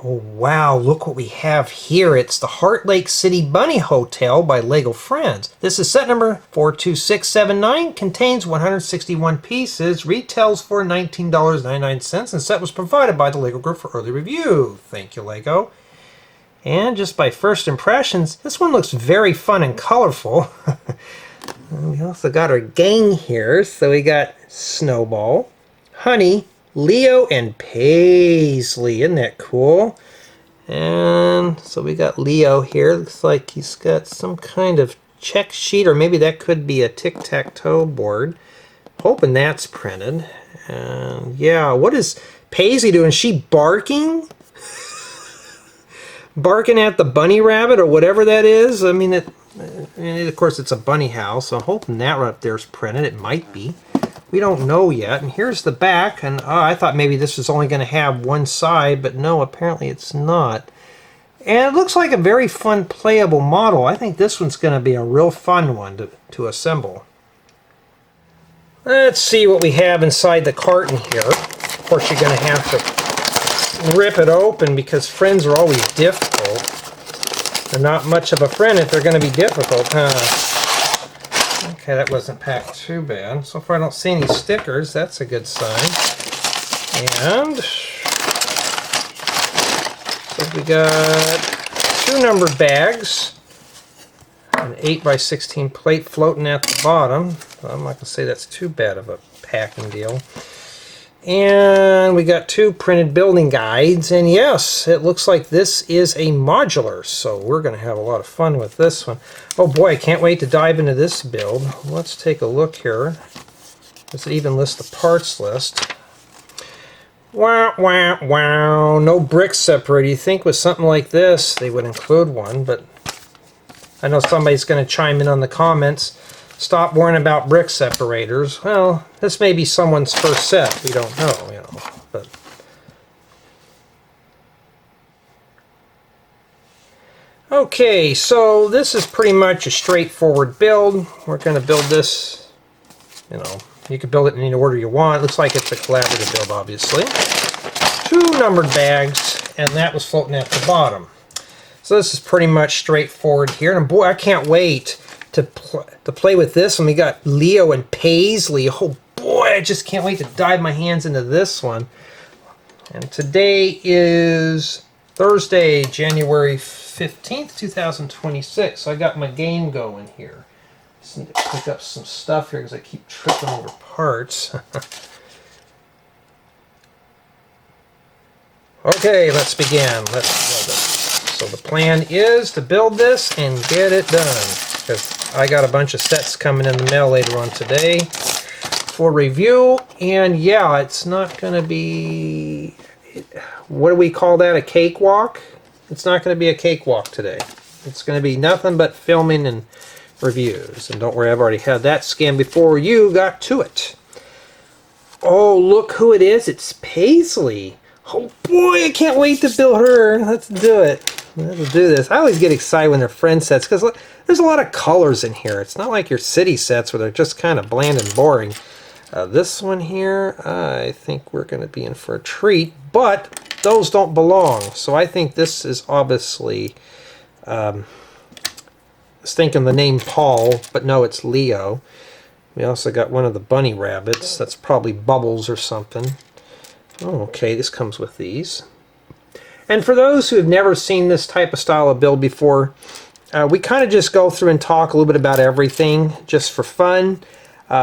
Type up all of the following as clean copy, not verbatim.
Oh wow, look what we have here. It's the Heartlake City Bunny Hotel by Lego Friends. This is set number 42679, contains 161 pieces, retails for $19.99, and set was provided by the Lego Group for early review. Thank you, Lego. And just by first impressions, this one looks very fun and colorful. We also got our gang here. So we got Snowball, Honey, Leo, and Paisley. Isn't that cool? And so we got Leo here. Looks like he's got some kind of check sheet, or maybe that could be a tic-tac-toe board. Hoping that's printed. And yeah, what is Paisley doing? Is she barking? Barking at the bunny rabbit or whatever that is? I mean, of course it's a bunny house, so I'm hoping that right up there is printed. It might be. We don't know yet. And here's the back, and I thought maybe this was only going to have one side, but no, apparently it's not. And it looks like a very fun playable model. I think this one's going to be a real fun one to assemble. Let's see what we have inside the carton here. Of course, you're going to have to rip it open because friends are always difficult. They're not much of a friend if they're going to be difficult, huh? Okay, that wasn't packed too bad. So far I don't see any stickers. That's a good sign. And so we got 2 numbered bags, an 8x16 plate floating at the bottom. I'm not going to say that's too bad of a packing deal. And we got 2 printed building guides, and yes, it looks like this is a modular, so we're going to have a lot of fun with this one. Oh boy, I can't wait to dive into this build. Let's take a look here. Does it even list the parts list? Wow, wow, wow. No brick separator. You'd think with something like this they would include one, but I know somebody's going to chime in on the comments. Stop worrying about brick separators. Well, this may be someone's first set. We don't know, you know. But okay, so this is pretty much a straightforward build. We're going to build this, you know, you can build it in any order you want. It looks like it's a collaborative build, obviously. 2 numbered bags, and that was floating at the bottom. So this is pretty much straightforward here. And boy, I can't wait to play with this. And we got Leo and Paisley. Oh boy, I just can't wait to dive my hands into this one. And today is Thursday, January 15th, 2026. So I got my game going here. Just need to pick up some stuff here because I keep tripping over parts. Okay, let's begin. Let's build it. So the plan is to build this and get it done, because I got a bunch of sets coming in the mail later on today for review. And yeah, it's not going to be, what do we call that, a cakewalk? It's not going to be a cakewalk today. It's going to be nothing but filming and reviews. And don't worry, I've already had that scan before you got to it. Oh, look who it is. It's Paisley. Oh boy, I can't wait to build her. Let's do it. Let's do this. I always get excited when they're friend sets because there's a lot of colors in here. It's not like your city sets where they're just kind of bland and boring. This one here, I think we're going to be in for a treat, but those don't belong. So I think this is obviously, I was thinking the name Paul, but no, it's Leo. We also got one of the bunny rabbits. That's probably Bubbles or something. Oh, okay, this comes with these. And for those who have never seen this type of style of build before, we kind of just go through and talk a little bit about everything just for fun.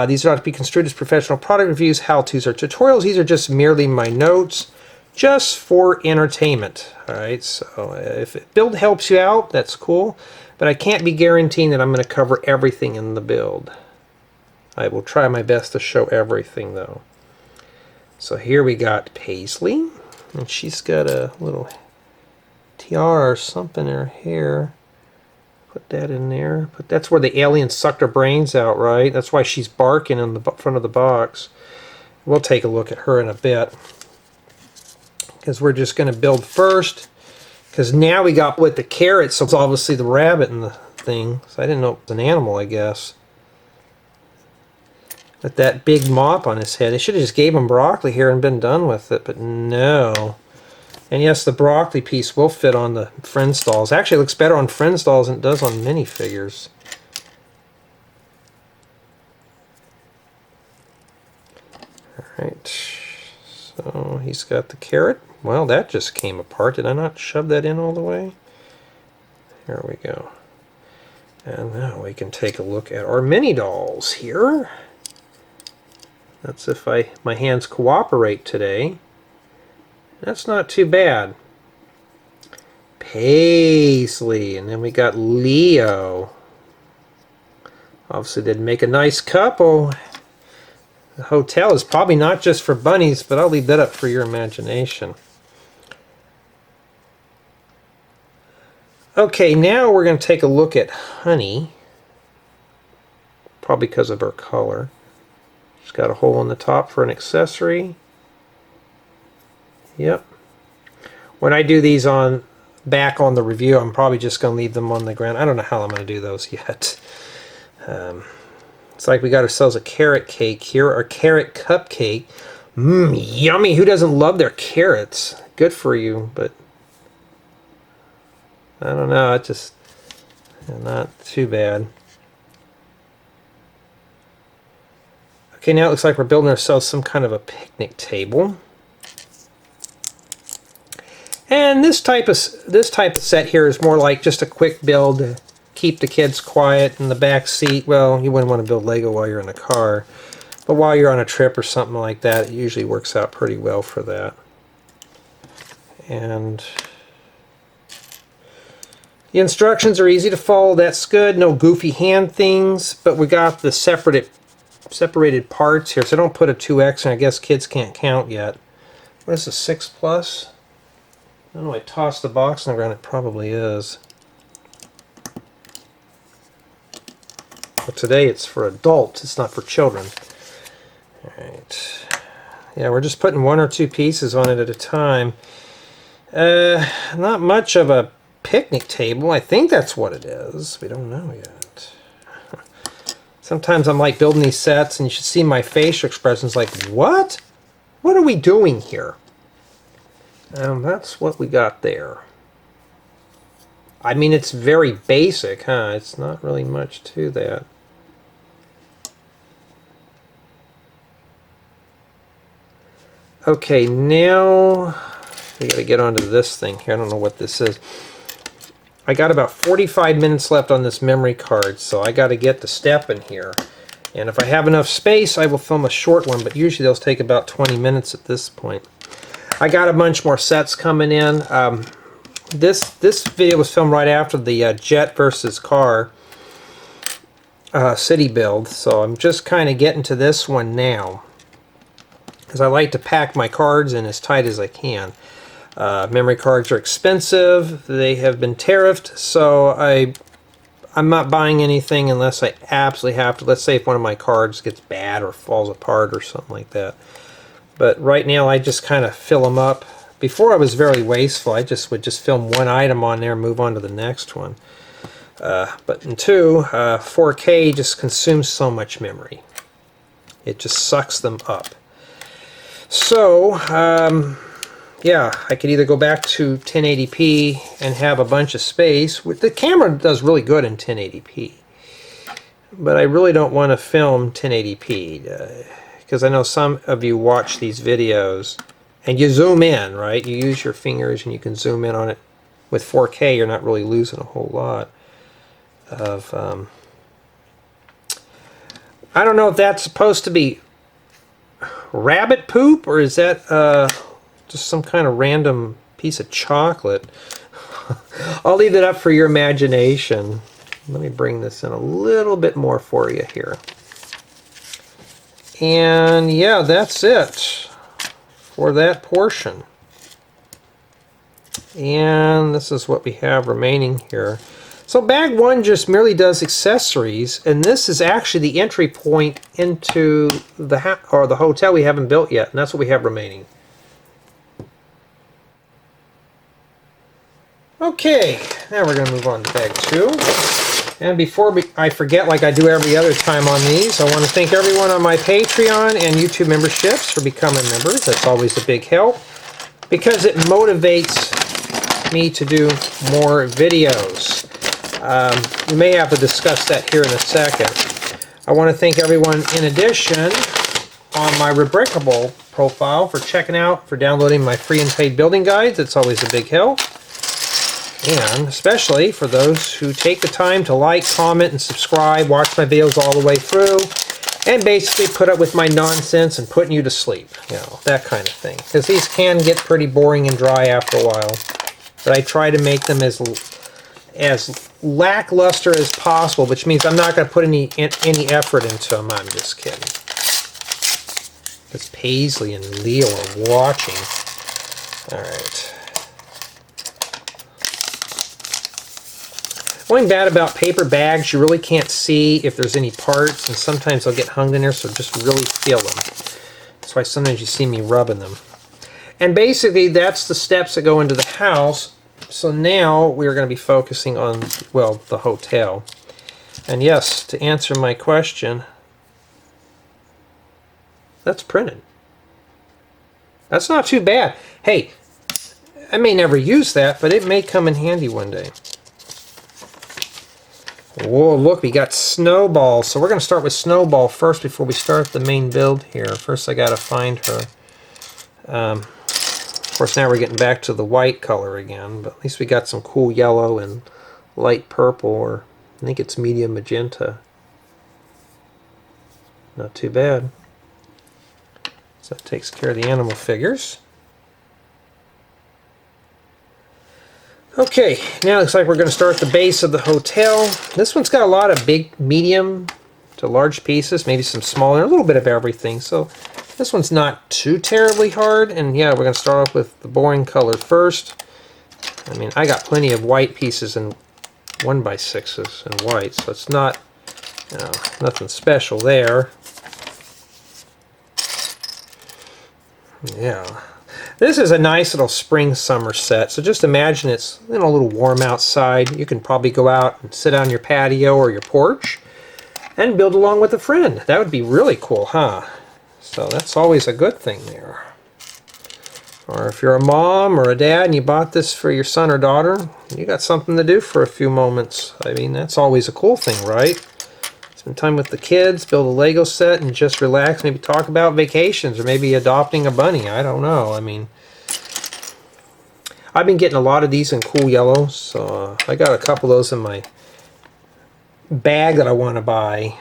These are not to be construed as professional product reviews, how-tos, or tutorials. These are just merely my notes, just for entertainment. All right, so if build helps you out, that's cool. But I can't be guaranteeing that I'm going to cover everything in the build. I will try my best to show everything, though. So here we got Paisley, and she's got a little tiara or something in her hair. Put that in there. But that's where the alien sucked her brains out, right? That's why she's barking in the front of the box. We'll take a look at her in a bit, because we're just going to build first. Because now we got with the carrots, so it's obviously the rabbit in the thing. So I didn't know it was an animal, I guess. With that big mop on his head. They should have just gave him broccoli here and been done with it, but no. And yes, the broccoli piece will fit on the friend stalls. Actually, it looks better on friend stalls than it does on minifigures. Alright, so he's got the carrot. Well, that just came apart. Did I not shove that in all the way? There we go. And now we can take a look at our mini dolls here. That's if my hands cooperate today. That's not too bad. Paisley, and then we got Leo. Obviously, they'd make a nice couple. The hotel is probably not just for bunnies, but I'll leave that up for your imagination. Okay, now we're going to take a look at Honey. Probably because of her color. She's got a hole in the top for an accessory. Yep. When I do these back on the review, I'm probably just going to leave them on the ground. I don't know how I'm going to do those yet. It's like we got ourselves a carrot cake here, or carrot cupcake. Mmm, yummy. Who doesn't love their carrots? Good for you, but I don't know. It's just not too bad. Okay, now it looks like we're building ourselves some kind of a picnic table. And this type of set here is more like just a quick build to keep the kids quiet in the back seat. Well, you wouldn't want to build Lego while you're in a car, but while you're on a trip or something like that, it usually works out pretty well for that. And the instructions are easy to follow. That's good. No goofy hand things, but we got the separated parts here, so don't put a 2X, and I guess kids can't count yet. What is this, 6 plus? I don't know, I tossed the box on the ground. It probably is. But today it's for adults, it's not for children. Alright. Yeah, we're just putting 1 or 2 pieces on it at a time. Not much of a picnic table. I think that's what it is. We don't know yet. Sometimes I'm like building these sets and you should see my facial expressions like, what? What are we doing here? That's what we got there. I mean, it's very basic, huh? It's not really much to that. Okay, now we got to get onto this thing here. I don't know what this is. I got about 45 minutes left on this memory card, so I got to get to stepping here. And if I have enough space, I will film a short one, but usually those take about 20 minutes at this point. I got a bunch more sets coming in. This video was filmed right after the Jet versus Car city build, so I'm just kind of getting to this one now, because I like to pack my cards in as tight as I can. Memory cards are expensive. They have been tariffed, so I'm not buying anything unless I absolutely have to. Let's say if one of my cards gets bad or falls apart or something like that. But right now I just kind of fill them up. Before I was very wasteful. I would just film one item on there and move on to the next one. But in 4K just consumes so much memory. It just sucks them up. So, yeah, I could either go back to 1080p and have a bunch of space. The camera does really good in 1080p. But I really don't want to film 1080p. Because I know some of you watch these videos and you zoom in, right? You use your fingers and you can zoom in on it. With 4K, you're not really losing a whole lot of... I don't know if that's supposed to be rabbit poop, or is that just some kind of random piece of chocolate? I'll leave it up for your imagination. Let me bring this in a little bit more for you here. And yeah, that's it for that portion. And this is what we have remaining here. So bag 1 just merely does accessories, and this is actually the entry point into the hotel we haven't built yet, and that's what we have remaining. Okay, now we're going to move on to bag 2. And before I forget, like I do every other time on these, I want to thank everyone on my Patreon and YouTube memberships for becoming members. That's always a big help. because it motivates me to do more videos. We may have to discuss that here in a second. I want to thank everyone in addition on my Rebrickable profile for checking out, for downloading my free and paid building guides. It's always a big help. And especially for those who take the time to like, comment, and subscribe, watch my videos all the way through, and basically put up with my nonsense and putting you to sleep. You know, that kind of thing. Because these can get pretty boring and dry after a while. But I try to make them as lackluster as possible, which means I'm not going to put any effort into them. I'm just kidding. Because Paisley and Leo are watching. Alright. One bad about paper bags, you really can't see if there's any parts, and sometimes they'll get hung in there, so just really feel them. That's why sometimes you see me rubbing them. And basically, that's the steps that go into the house. So now we're going to be focusing on, well, the hotel. And yes, to answer my question, that's printed. That's not too bad. Hey, I may never use that, but it may come in handy one day. Whoa, look, we got Snowball. So we're going to start with Snowball first before we start the main build here. First I got to find her. Of course, now we're getting back to the white color again, but at least we got some cool yellow and light purple, or I think it's medium magenta. Not too bad. So that takes care of the animal figures. Okay, now it looks like we're going to start the base of the hotel. This one's got a lot of big, medium to large pieces, maybe some smaller, a little bit of everything. So this one's not too terribly hard. And yeah, we're going to start off with the boring color first. I mean, I got plenty of white pieces and 1x6s in white, so it's not, you know, nothing special there. Yeah. This is a nice little spring-summer set, so just imagine it's, you know, a little warm outside. You can probably go out and sit on your patio or your porch and build along with a friend. That would be really cool, huh? So that's always a good thing there. Or if you're a mom or a dad and you bought this for your son or daughter, you got something to do for a few moments. I mean, that's always a cool thing, right? Spend time with the kids, build a Lego set, and just relax. Maybe talk about vacations or maybe adopting a bunny. I don't know. I mean, I've been getting a lot of these in cool yellows, so I got a couple of those in my bag that I want to buy,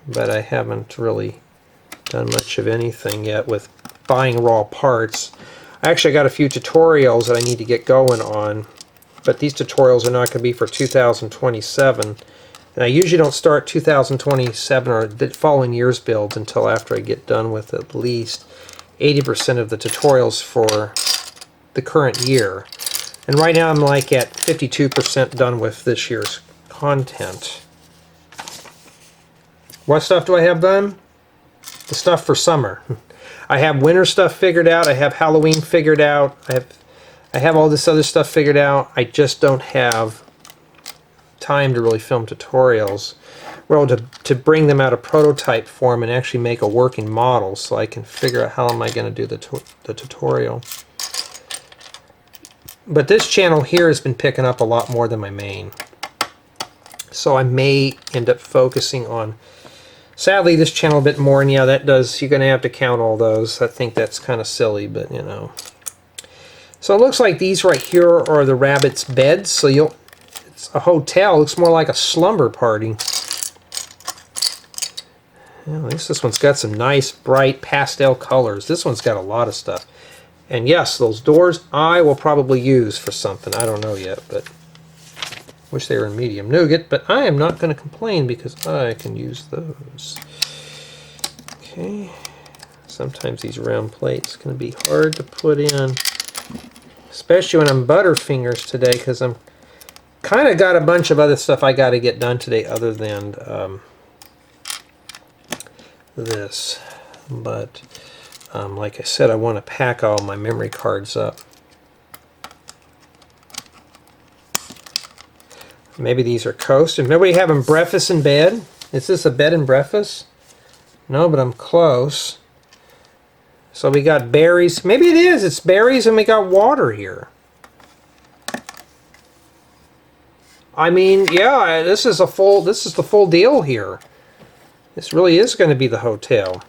but I haven't really done much of anything yet with buying raw parts. I actually got a few tutorials that I need to get going on, but these tutorials are not going to be for 2027. And I usually don't start 2027 or the following year's builds until after I get done with at least 80% of the tutorials for the current year. And right now I'm like at 52% done with this year's content. What stuff do I have done? The stuff for summer. I have winter stuff figured out. I have Halloween figured out. I have all this other stuff figured out. I just don't have time to really film tutorials. Well, to bring them out of prototype form and actually make a working model so I can figure out how am I going to do the tutorial. But this channel here has been picking up a lot more than my main. So I may end up focusing on, sadly, this channel a bit more, and yeah, that does, you're going to have to count all those. I think that's kind of silly, but you know. So it looks like these right here are the rabbit's beds. So it's a hotel. It looks more like a slumber party. Yeah, at least this one's got some nice, bright pastel colors. This one's got a lot of stuff. And yes, those doors I will probably use for something. I don't know yet, but wish they were in medium nougat, but I am not going to complain because I can use those. Okay. Sometimes these round plates can be hard to put in, especially when I'm butterfingers today, because I'm kind of got a bunch of other stuff I got to get done today other than this. But like I said, I want to pack all my memory cards up. Maybe these are coast. And nobody having breakfast in bed? Is this a bed and breakfast? No, but I'm close. So we got berries. Maybe it is. It's berries and we got water here. I mean, yeah, this is the full deal here. This really is going to be the hotel.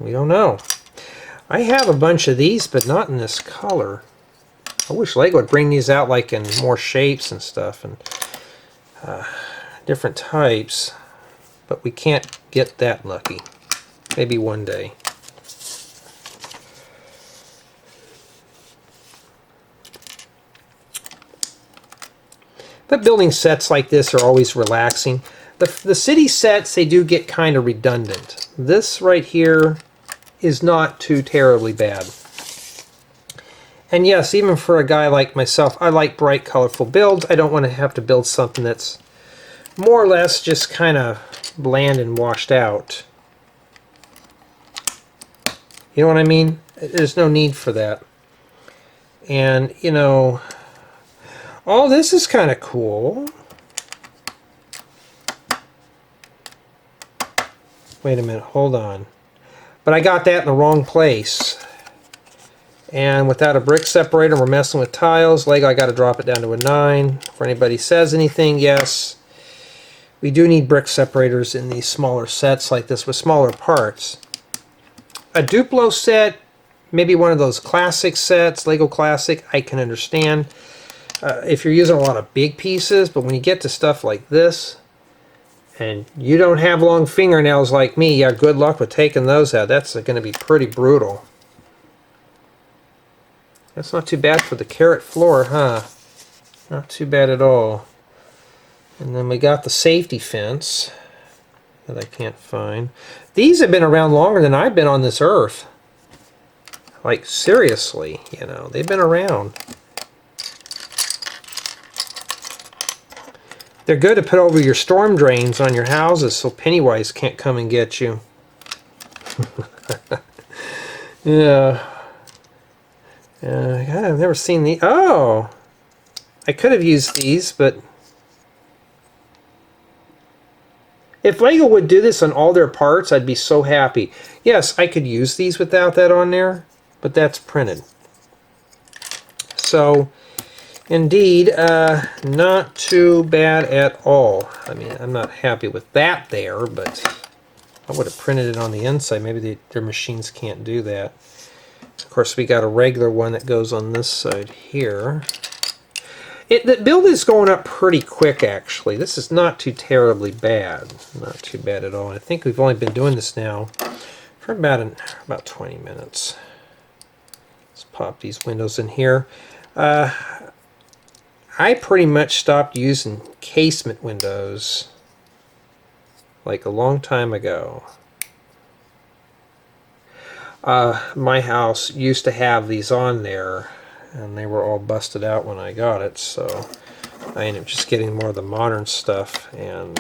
We don't know. I have a bunch of these, but not in this color. I wish Lego would bring these out like in more shapes and stuff and different types, but we can't get that lucky. Maybe one day. But building sets like this are always relaxing. The city sets, they do get kind of redundant. This right here is not too terribly bad. And yes, even for a guy like myself, I like bright, colorful builds. I don't want to have to build something that's more or less just kind of bland and washed out. You know what I mean? There's no need for that. And, you know, oh, this is kind of cool. Wait a minute, hold on. But I got that in the wrong place. And without a brick separator, we're messing with tiles. Lego, I got to drop it down to a 9. For anybody says anything, yes. We do need brick separators in these smaller sets like this with smaller parts. A Duplo set, maybe one of those classic sets, Lego Classic, I can understand. If you're using a lot of big pieces, but when you get to stuff like this, and you don't have long fingernails like me, yeah, good luck with taking those out. That's going to be pretty brutal. That's not too bad for the carrot floor, huh? Not too bad at all. And then we got the safety fence that I can't find. These have been around longer than I've been on this earth. Like, seriously, you know, they've been around. They're good to put over your storm drains on your houses so Pennywise can't come and get you. Yeah. God, I've never seen these. Oh! I could have used these, but if Lego would do this on all their parts, I'd be so happy. Yes, I could use these without that on there, but that's printed. So, indeed, not too bad at all. I mean, I'm not happy with that there, but I would have printed it on the inside. Maybe their machines can't do that. Of course, we got a regular one that goes on this side here. The build is going up pretty quick, actually. This is not too terribly bad. Not too bad at all. I think we've only been doing this now for about 20 minutes. Let's pop these windows in here. I pretty much stopped using casement windows like a long time ago. My house used to have these on there, and they were all busted out when I got it, so I ended up just getting more of the modern stuff. And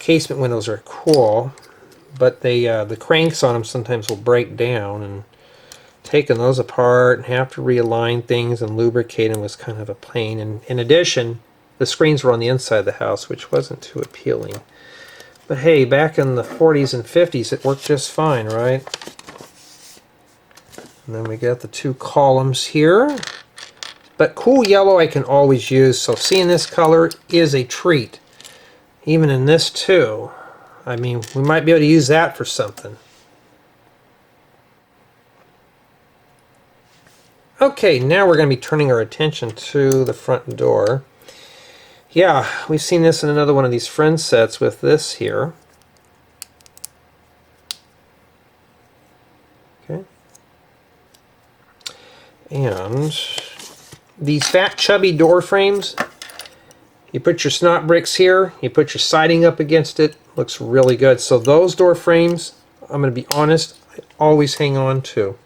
casement windows are cool, but they the cranks on them sometimes will break down, and taking those apart and have to realign things and lubricate them was kind of a pain. And in addition, the screens were on the inside of the house, which wasn't too appealing. But hey, back in the 40s and 50s, it worked just fine, right? And then we got the 2 columns here. But cool yellow I can always use, so seeing this color is a treat. Even in this too. I mean, we might be able to use that for something. Okay, now we're going to be turning our attention to the front door. Yeah, we've seen this in another one of these friend sets with this here. Okay. And these fat, chubby door frames, you put your snot bricks here, you put your siding up against it, looks really good. So those door frames, I'm going to be honest, I always hang on to.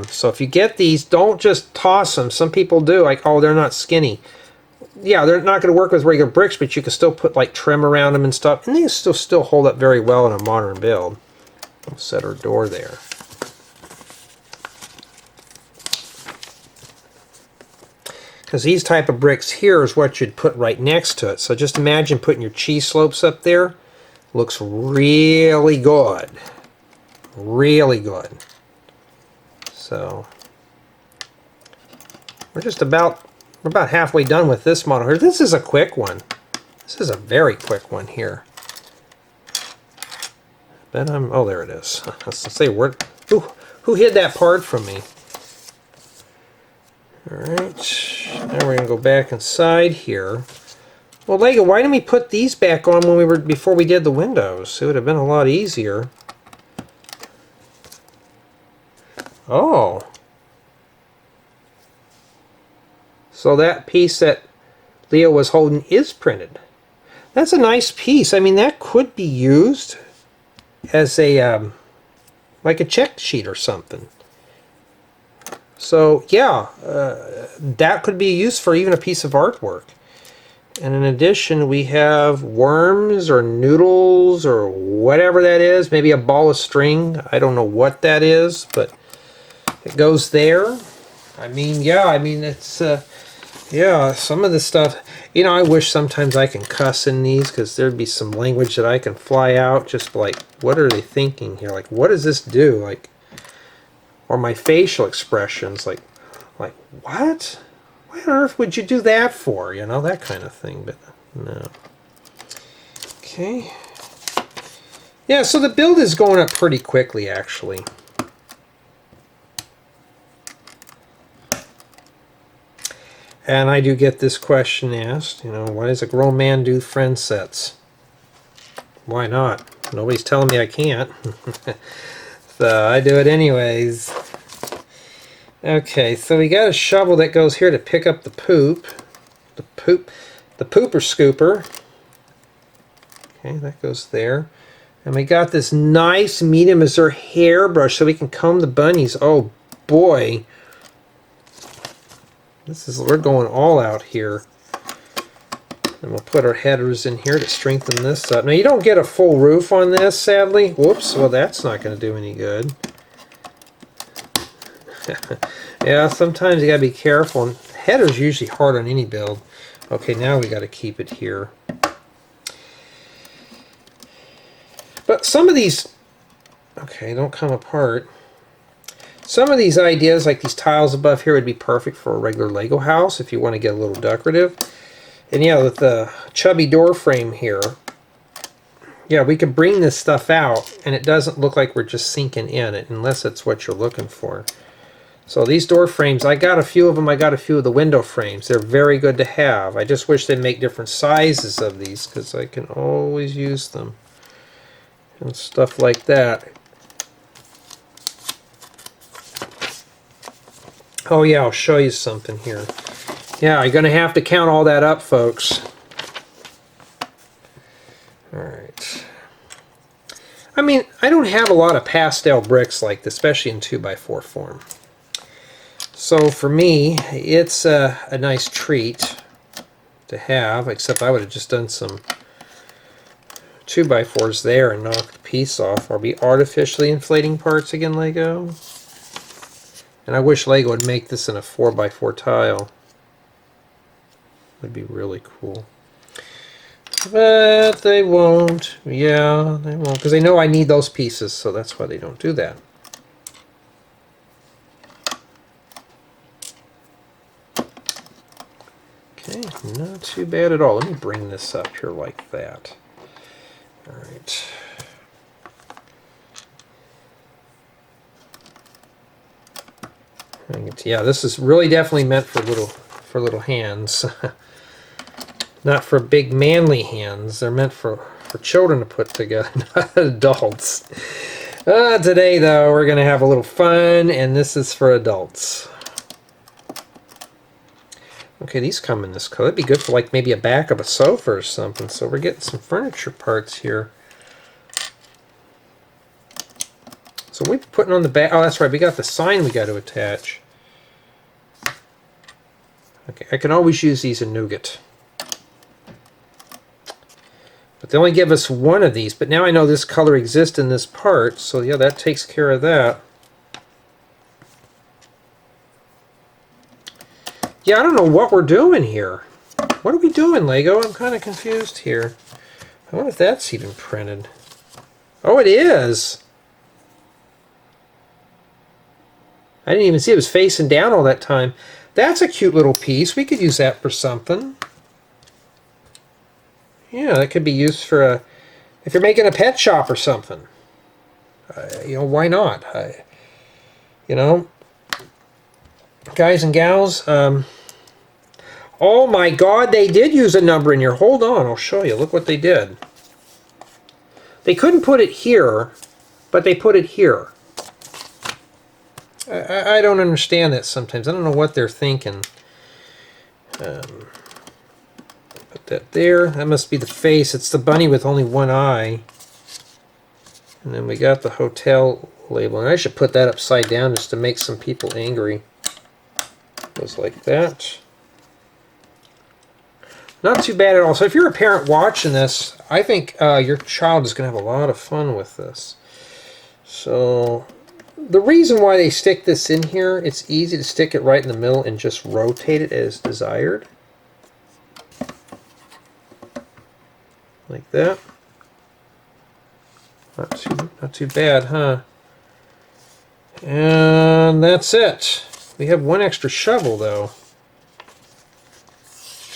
So if you get these, don't just toss them. Some people do, like, oh, they're not skinny. Yeah, they're not going to work with regular bricks, but you can still put like trim around them and stuff, and they still hold up very well in a modern build. We'll set our door there. Because these type of bricks here is what you'd put right next to it. So just imagine putting your cheese slopes up there. looks really good. Really good. So we're about halfway done with this model here. This is a quick one. This is a very quick one here. But oh, there it is. I was gonna say, who hid that part from me? All right, now we're gonna go back inside here. Well, Lego, why didn't we put these back on before we did the windows? It would have been a lot easier. Oh. So that piece that Leo was holding is printed. That's a nice piece. I mean, that could be used as a like a check sheet or something. So yeah, that could be used for even a piece of artwork. And in addition, we have worms or noodles or whatever that is. Maybe a ball of string. I don't know what that is, but it goes there. I mean, yeah, I mean, it's, yeah, some of the stuff, you know, I wish sometimes I can cuss in these, because there'd be some language that I can fly out, just like, what are they thinking here? Like, what does this do? Like, or my facial expressions, like what? Why on earth would you do that for? You know, that kind of thing, but no. Okay. Yeah, so the build is going up pretty quickly, actually. And I do get this question asked, you know, why does a grown man do friend sets? Why not? Nobody's telling me I can't. So I do it anyways. Okay, so we got a shovel that goes here to pick up the poop. The pooper scooper. Okay, that goes there. And we got this nice medium Azure hairbrush so we can comb the bunnies. Oh boy. We're going all out here. And we'll put our headers in here to strengthen this up. Now you don't get a full roof on this, sadly. Whoops, well that's not going to do any good. Yeah, sometimes you gotta be careful, and header's usually hard on any build. Okay, now we gotta keep it here. But some of these, okay, don't come apart. Some of these ideas, like these tiles above here, would be perfect for a regular Lego house if you want to get a little decorative. And yeah, with the chubby door frame here, yeah, we could bring this stuff out, and it doesn't look like we're just sinking in it, unless it's what you're looking for. So these door frames, I got a few of them. I got a few of the window frames. They're very good to have. I just wish they'd make different sizes of these, because I can always use them. And stuff like that. Oh yeah, I'll show you something here. Yeah, you're going to have to count all that up, folks. Alright. I mean, I don't have a lot of pastel bricks like this, especially in 2x4 form. So for me, it's a nice treat to have, except I would have just done some 2x4s there and knocked the piece off. Are we artificially inflating parts again, Lego? And I wish Lego would make this in a 4x4 tile. Would be really cool. But they won't. Yeah, they won't, because they know I need those pieces, so that's why they don't do that. Okay, not too bad at all. Let me bring this up here like that. Alright. Yeah, this is really definitely meant for little hands. Not for big manly hands. They're meant for children to put together, not adults. Today though, we're going to have a little fun, and this is for adults. Okay, these come in this color. It'd be good for like maybe a back of a sofa or something. So we're getting some furniture parts here. So we're putting on the back. Oh, that's right. We got the sign we got to attach. Okay, I can always use these in nougat. But they only give us one of these. But now I know this color exists in this part. So yeah, that takes care of that. Yeah, I don't know what we're doing here. What are we doing, Lego? I'm kind of confused here. I wonder if that's even printed. Oh, it is! I didn't even see it was facing down all that time. That's a cute little piece. We could use that for something. Yeah, that could be used for a... If you're making a pet shop or something. You know, why not? You know, guys and gals, oh my God, they did use a number in here. Hold on, I'll show you. Look what they did. They couldn't put it here, but they put it here. I don't understand that sometimes. I don't know what they're thinking. Put that there. That must be the face. It's the bunny with only one eye. And then we got the hotel label. And I should put that upside down just to make some people angry. Goes like that. Not too bad at all. So if you're a parent watching this, I think your child is going to have a lot of fun with this. So the reason why they stick this in here, it's easy to stick it right in the middle and just rotate it as desired. Like that. Not too bad, huh? And that's it. We have one extra shovel, though.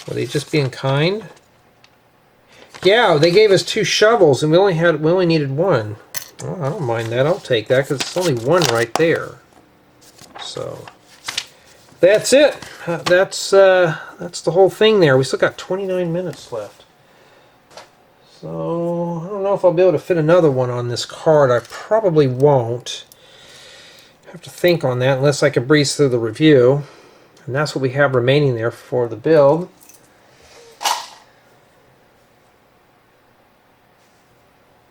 Were they just being kind? Yeah, they gave us 2 shovels, and we only needed 1. Well, I don't mind that. I'll take that because it's only 1 right there. So that's it. That's the whole thing there. We still got 29 minutes left. So I don't know if I'll be able to fit another one on this card. I probably won't. Have to think on that unless I can breeze through the review. And that's what we have remaining there for the build.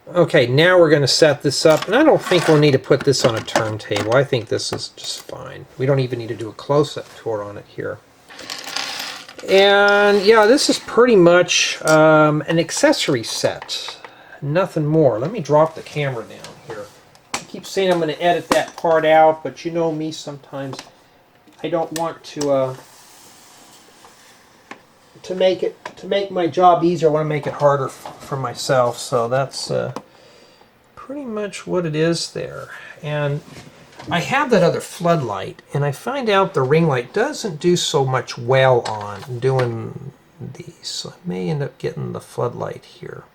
Okay, now we're going to set this up, and I don't think we'll need to put this on a turntable. I think this is just fine. We don't even need to do a close-up tour on it here. And yeah, this is pretty much an accessory set. Nothing more. Let me drop the camera down here. I keep saying I'm going to edit that part out, but you know me, sometimes I don't want to make my job easier. I want to make it harder for myself. So that's pretty much what it is there. And I have that other floodlight, and I find out the ring light doesn't do so much well on doing these. So I may end up getting the floodlight here.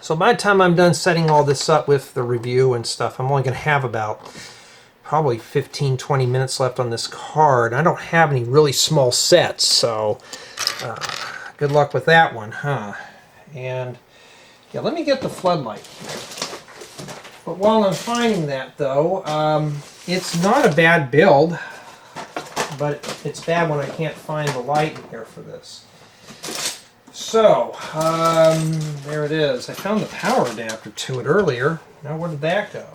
So by the time I'm done setting all this up with the review and stuff, I'm only going to have about probably 15-20 minutes left on this card. I don't have any really small sets, so good luck with that one, huh? And yeah, let me get the floodlight here. But while I'm finding that, though, it's not a bad build, but it's bad when I can't find the light in here for this. So, there it is. I found the power adapter to it earlier. Now where did that go?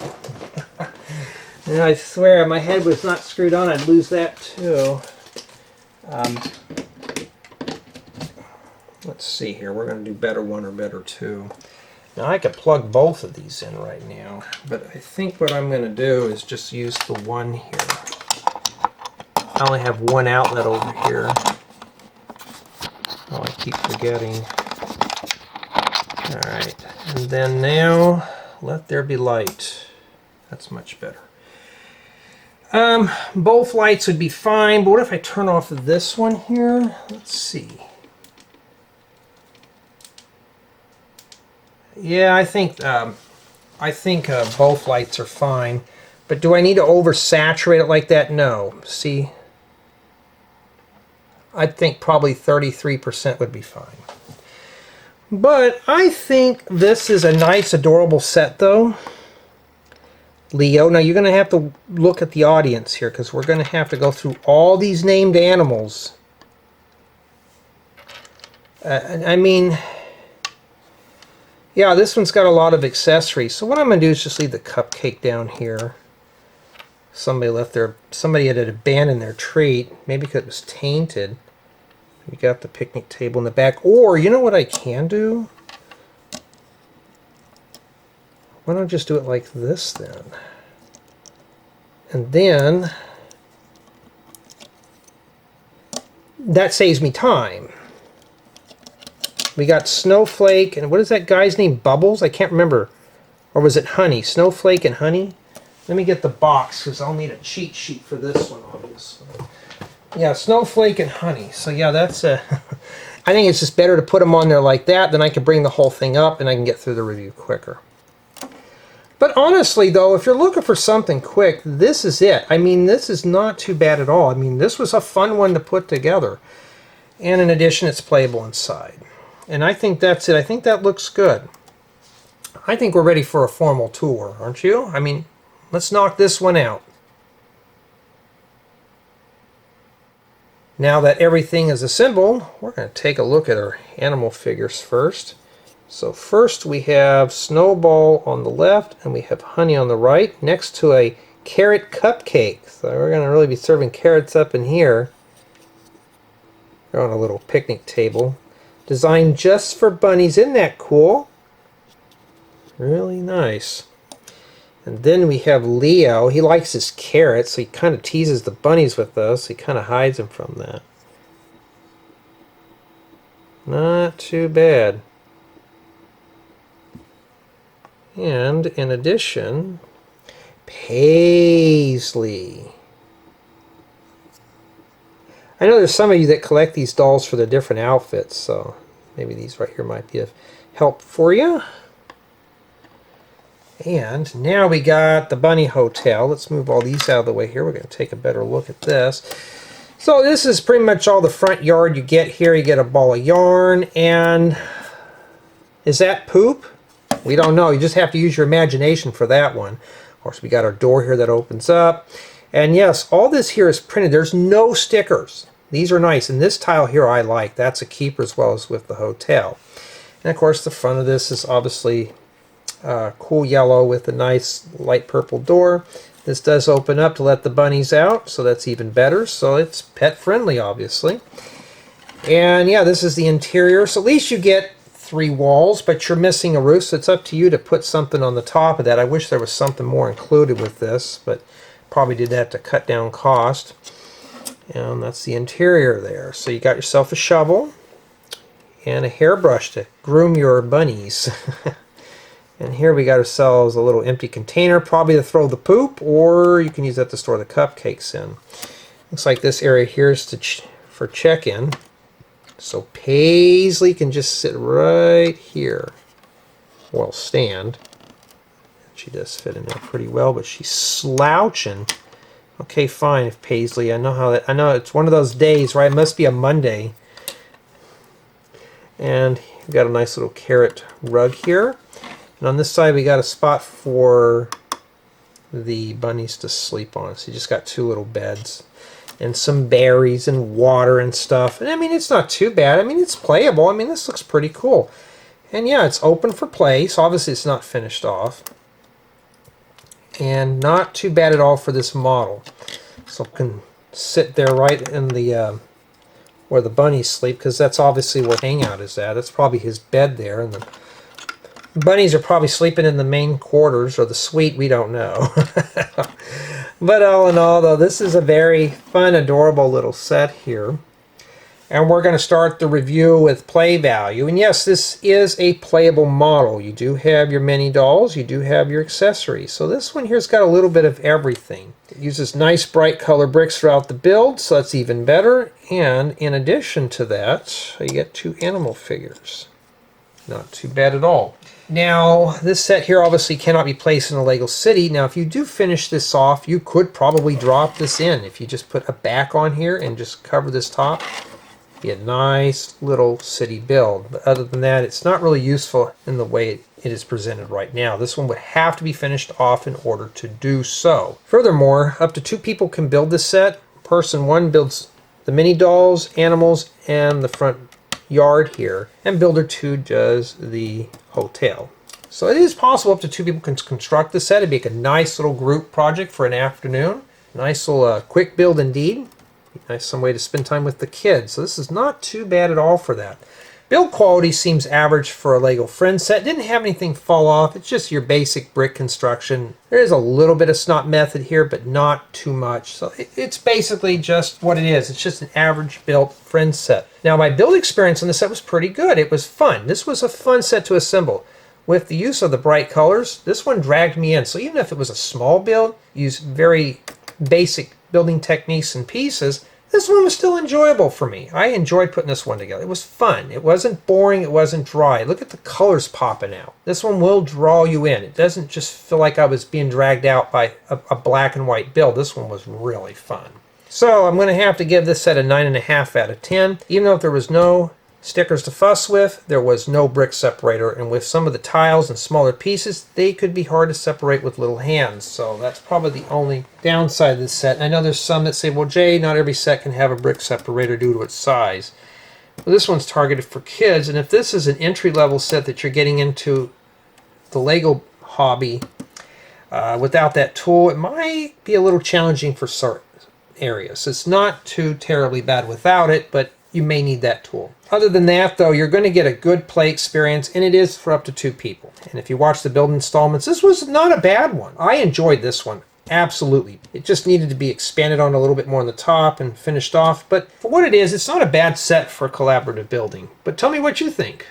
And I swear, if my head was not screwed on, I'd lose that too. Let's see here. We're going to do better 1 or better 2. Now I could plug both of these in right now, but I think what I'm going to do is just use the one here. I only have one outlet over here. Oh, I keep forgetting. Alright, and then now, let there be light. That's much better. Both lights would be fine, but what if I turn off this one here? Let's see. Yeah, I think both lights are fine. But do I need to oversaturate it like that? No. See? I think probably 33% would be fine. But I think this is a nice, adorable set, though. Leo, now you're going to have to look at the audience here, because we're going to have to go through all these named animals. I mean, yeah, this one's got a lot of accessories. So what I'm going to do is just leave the cupcake down here. Somebody had abandoned their treat, maybe because it was tainted. You got the picnic table in the back. Or, you know what I can do? Why don't I just do it like this then? And then that saves me time. We got Snowflake, and what is that guy's name? Bubbles? I can't remember. Or was it Honey? Snowflake and Honey? Let me get the box, because I'll need a cheat sheet for this one, obviously. Yeah, Snowflake and Honey. So yeah, that's a... I think it's just better to put them on there like that, then I can bring the whole thing up and I can get through the review quicker. But honestly, though, if you're looking for something quick, this is it. I mean, this is not too bad at all. I mean, this was a fun one to put together. And in addition, it's playable inside. And I think that's it. I think that looks good. I think we're ready for a formal tour, aren't you? I mean, let's knock this one out. Now that everything is assembled, we're going to take a look at our animal figures first. So first we have Snowball on the left and we have Honey on the right next to a carrot cupcake. So we're going to really be serving carrots up in here. They're on a little picnic table. Designed just for bunnies. Isn't that cool? Really nice. And then we have Leo. He likes his carrots, so he kind of teases the bunnies with those. So he kind of hides them from that. Not too bad. And in addition, Paisley. I know there's some of you that collect these dolls for the different outfits, so maybe these right here might be of help for you. And now we got the Bunny Hotel. Let's move all these out of the way here. We're going to take a better look at this. So this is pretty much all the front yard you get here. You get a ball of yarn, and is that poop? We don't know. You just have to use your imagination for that one. Of course, we got our door here that opens up. And yes, all this here is printed. There's no stickers. These are nice. And this tile here I like. That's a keeper as well as with the hotel. And of course, the front of this is obviously cool yellow with a nice light purple door. This does open up to let the bunnies out, so that's even better. So it's pet friendly, obviously. And yeah, this is the interior. So at least you get 3 walls, but you're missing a roof, so it's up to you to put something on the top of that. I wish there was something more included with this, but probably did that to cut down cost. And that's the interior there. So you got yourself a shovel and a hairbrush to groom your bunnies. And here we got ourselves a little empty container, probably to throw the poop, or you can use that to store the cupcakes in. Looks like this area here is for check-in. So Paisley can just sit right here. Well, stand. She does fit in there pretty well, but she's slouching. Okay, fine, if Paisley. I know it's one of those days, right? It must be a Monday. And we've got a nice little carrot rug here. And on this side we got a spot for the bunnies to sleep on. So you just got 2 little beds. And some berries and water and stuff. And I mean, it's not too bad. I mean, it's playable. I mean, this looks pretty cool. And yeah, it's open for play. So obviously it's not finished off. And not too bad at all for this model. So it can sit there right in the where the bunnies sleep, because that's obviously where Hangout is at. That's probably his bed there, and the bunnies are probably sleeping in the main quarters or the suite. We don't know. But all in all, though, this is a very fun, adorable little set here. And we're going to start the review with play value. And yes, this is a playable model. You do have your mini dolls. You do have your accessories. So this one here's got a little bit of everything. It uses nice bright color bricks throughout the build, so that's even better. And in addition to that, you get 2 animal figures. Not too bad at all. Now, this set here obviously cannot be placed in a Lego city. Now, if you do finish this off, you could probably drop this in. If you just put a back on here and just cover this top, be a nice little city build. But other than that, it's not really useful in the way it is presented right now. This one would have to be finished off in order to do so. Furthermore, up to 2 people can build this set. Person 1 builds the mini dolls, animals, and the front yard here, and builder 2 does the hotel. So it is possible up to 2 people can construct this set and make a nice little group project for an afternoon. Nice little quick build indeed. Nice some way to spend time with the kids. So this is not too bad at all for that. Build quality seems average for a Lego Friends set. Didn't have anything fall off. It's just your basic brick construction. There is a little bit of snot method here, but not too much. So it's basically just what it is. It's just an average built Friends set. Now my build experience on this set was pretty good. It was fun. This was a fun set to assemble. With the use of the bright colors, this one dragged me in. So even if it was a small build, use very basic building techniques and pieces, this one was still enjoyable for me. I enjoyed putting this one together. It was fun. It wasn't boring. It wasn't dry. Look at the colors popping out. This one will draw you in. It doesn't just feel like I was being dragged out by a black and white build. This one was really fun. So I'm going to have to give this set a 9.5 out of 10. Even though there was no stickers to fuss with, there was no brick separator, and with some of the tiles and smaller pieces, they could be hard to separate with little hands. So that's probably the only downside of this set. I know there's some that say, well, Jay, not every set can have a brick separator due to its size. Well, this one's targeted for kids, and if this is an entry-level set that you're getting into the Lego hobby without that tool, it might be a little challenging for certain areas. It's not too terribly bad without it, but you may need that tool. Other than that, though, you're going to get a good play experience, and it is for up to 2 people. And if you watch the build installments, this was not a bad one. I enjoyed this one. Absolutely. It just needed to be expanded on a little bit more on the top and finished off. But for what it is, it's not a bad set for collaborative building. But tell me what you think.